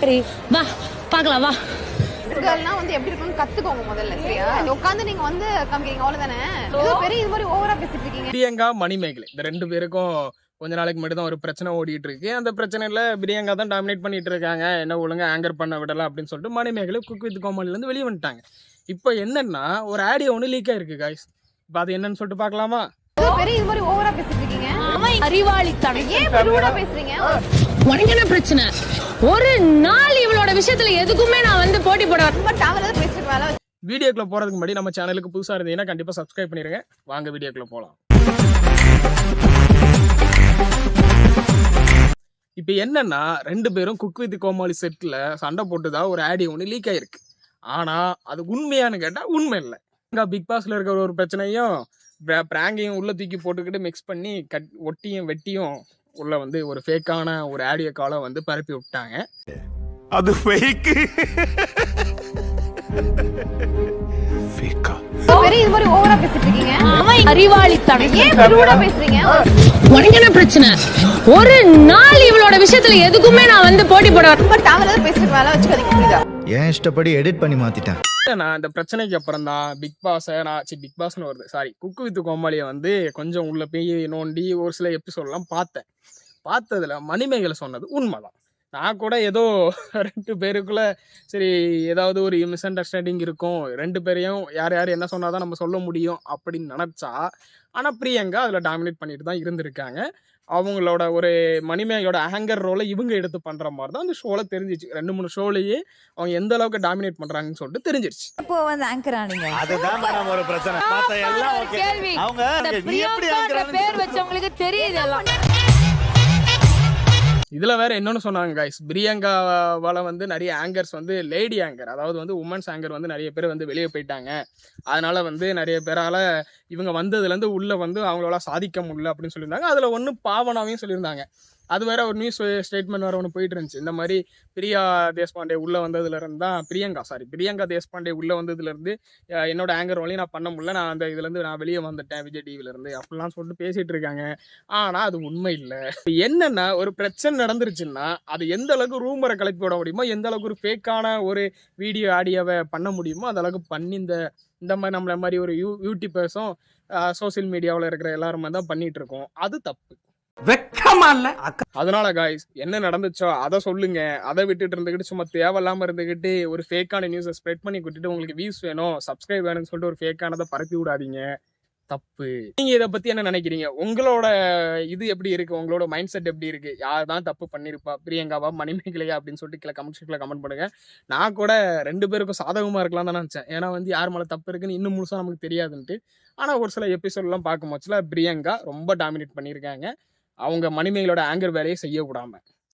சரி வா பார்க்கலாம் வா. கேர்ள்னா வந்து எப்படி இருக்கும்னு கத்துக்கோங்க முதல்ல, சரியா? உட்கார்ந்து நீங்க வந்து காமிக்கிறீங்க அவ்வளவுதானே. ஏதோ பெரிய இது மாதிரி ஓவரா பேசிட்டு இருக்கீங்க. பிரியங்கா மணிமேகலை இந்த ரெண்டு பேருக்கும் கொஞ்ச நாளைக்கு மட்டும் தான் ஒரு பிரச்சனை ஓடிட்டு இருக்கு. அந்த பிரச்சனையில பிரியங்கா தான் டாமினேட் பண்ணிட்டு இருக்காங்க. என்ன ஒழுங்கா ஆங்கர் பண்ண விடலாம் அப்படின்னு சொல்லிட்டு மணிமேகலை குக் வித் கோமாளில இருந்து வெளியே வந்துட்டாங்க. இப்போ என்னன்னா ஒரு ஆடியோ ஒன்று லீக் ஆயிருக்கு காய்ஸ். இப்போ அது என்னன்னு சொல்லிட்டு பார்க்கலாமா? ஏதோ பெரிய இது மாதிரி ஓவரா பேசிட்டு இருக்கீங்க. அவன் அறிவாளித்தனம். ஏன் ரூடா பேசுறீங்க? உனக்கு என்ன பிரச்சனை? ஒரு நாள் இவளோட விஷயத்துல எதுக்குமே நான் வந்து போட்டி போட ரொம்ப டவரா பேசிட்டு வேலை. வீடியோக்குள்ள போறதுக்கு முன்னாடி நம்ம சேனலுக்கு புதுசா இருந்தீங்கன்னா கண்டிப்பா சப்ஸ்கிரைப் பண்ணிருங்க. வாங்க வீடியோக்குள்ள போலாம். இப்போ என்னன்னா ரெண்டு பேரும் குக் வித் கோமாளி செட்ல சண்டை போட்டுதான் ஒரு ஆடியோ ஒன்று லீக் ஆயிருக்கு. ஆனா அது உண்மையானு கேட்டா உண்மை இல்லை. பிக் பாஸ்ல இருக்கிற ஒரு பிரச்சனையும் பிராங்கையும் உள்ள தூக்கி போட்டுக்கிட்டு மிக்ஸ் பண்ணி ஒட்டியும் வெட்டியும் உள்ள வந்து ஒரு ஃபேக்கான ஒரு ஆடியோ காலை வந்து பரப்பி விட்டாங்க. அது ஃபேக். பெரிய இது மாதிரி ஓவரா பேசிட்டு இருக்கீங்க. அவன் அறிவாளித்தனம். ஏன் ரூடா பேசுறீங்க? உனக்கு என்ன பிரச்சனை? ஒரு நாள் இவளோட விஷயத்துல எதுக்குமே நான் வந்து போட்டி போட ரொம்ப டவரா பேசிட்டு வேலை வச்சுக்காதீங்க, புரியுதா? ஏன் இஷ்டப்படி எடிட் பண்ணி மாத்திட்டேன். நான் இந்த பிரச்சனைக்கு அப்புறம் தான் பிக் பாஸ்னு வருது குக்கு வித் கோமாளியை வந்து கொஞ்சம் உள்ள போய் நோண்டி ஒரு சில எபிசோட்லாம் பார்த்ததுல மணிமேகலை சொன்னது உண்மைதான். நான் கூட ஏதோ ரெண்டு பேருக்குள்ள சரி ஏதாவது ஒரு மிஸ் அண்டர்ஸ்டாண்டிங் இருக்கும், ரெண்டு பேரையும் யார் யார் என்ன சொன்னாதான் நம்ம சொல்ல முடியும் அப்படின்னு நினச்சா. ஆனால் பிரியங்கா அதில் டாமினேட் பண்ணிட்டு தான் இருந்திருக்காங்க. அவங்களோட ஒரு மணிமேகலோட ஆங்கர் ரோலை இவங்க எடுத்து பண்ணுற மாதிரி தான் அந்த ஷோவில் தெரிஞ்சிச்சு. 2-3 ஷோலையே அவங்க எந்த அளவுக்கு டாமினேட் பண்ணுறாங்கன்னு சொல்லிட்டு தெரிஞ்சிருச்சு. இப்போ வந்து ஆங்கர் ஆனீங்க. அதுதான் மேடம் ஒரு பிரச்சனை. மத்த எல்லாம் ஓகே. அவங்க நீ எப்படி ஆங்கர் பேர் வச்சவங்களுக்கு தெரியுது எல்லாம். இதுல வேற என்னன்னு சொன்னாங்க கைஸ், பிரியங்காவால வந்து நிறைய ஆங்கர்ஸ் வந்து லேடி ஆங்கர், அதாவது வந்து உமன்ஸ் ஆங்கர் வந்து நிறைய பேர் வந்து வெளியே போயிட்டாங்க. அதனால வந்து நிறைய பேரால இவங்க வந்ததுல இருந்து உள்ள வந்து அவங்களால சாதிக்க முடியல அப்படின்னு சொல்லியிருந்தாங்க. அதுல ஒன்று பாவனாவையும் சொல்லியிருந்தாங்க. அது வேற ஒரு நியூஸ் ஸ்டேட்மெண்ட் வேற ஒன்று போயிட்டு இருந்துச்சு. இந்த மாதிரி பிரியா தேஷ்பாண்டே உள்ள வந்ததுல இருந்து தான் பிரியங்கா தேஷ்பாண்டே உள்ள வந்ததுல இருந்து என்னோட ஆங்கர் வழியும் நான் பண்ண முடியல, நான் அந்த இதுல இருந்து நான் வெளியே வந்துட்டேன் விஜய் டிவில இருந்து அப்படிலாம் சொல்லிட்டு பேசிட்டு இருக்காங்க. ஆனா அது உண்மை இல்லை. என்னன்னா ஒரு பிரச்சனை நடந்துருச்சுன்னா அது எந்த அளவுக்கு ரூமரை கிளப்பி விட முடியுமோ, எந்த அளவுக்கு ஒரு ஃபேக்கான ஒரு வீடியோ ஆடியோவை பண்ண முடியுமோ அந்த அளவுக்கு பண்ணி இந்த மாதிரி நம்மள மாதிரி ஒரு யூடியூபர்ஸும் சோசியல் மீடியாவில் இருக்கிற எல்லாருமே தான் பண்ணிட்டு இருக்கோம். அது தப்பு. வெக்கமா இல்ல. அதனால காய்ஸ் என்ன நடந்துச்சோ அதை சொல்லுங்க. அதை விட்டுட்டு இருந்துக்கிட்டு சும்மா தேவையில்லாம இருந்துக்கிட்டு ஒரு ஃபேக்கான நியூஸை ஸ்ப்ரெட் பண்ணி கொடுத்துட்டு உங்களுக்கு வியூஸ் வேணும் சப்ஸ்கிரைப் வேணும்னு சொல்லிட்டு ஒரு ஃபேக்கானதை பரப்பி விடாதீங்க. தப்பு. நீங்க இதை பத்தி என்ன நினைக்கிறீங்க? உங்களோட இது எப்படி இருக்கு? உங்களோட மைண்ட் செட் எப்படி இருக்கு? யார் தான் தப்பு பண்ணிருப்பா, பிரியங்காவா மணிமேகலையா அப்படின்னு சொல்லிட்டு கீழே கமெண்ட் செக்ஷன்ல கமெண்ட் பண்ணுங்க. நான் கூட ரெண்டு பேருக்கும் சாதகமா இருக்கலாம் தான் நினைச்சேன். ஏன்னா வந்து யார் மேல தப்பு இருக்குன்னு இன்னும் முழுசா நமக்கு தெரியாதுன்ட்டு. ஆனா ஒரு சில எபிசோட்லாம் பார்க்கும் போச்சுல பிரியங்கா ரொம்ப டாமினேட் பண்ணியிருக்காங்க. அவங்க மணிமேகலோட ஆங்கர் வேலையை செய்ய விடாம.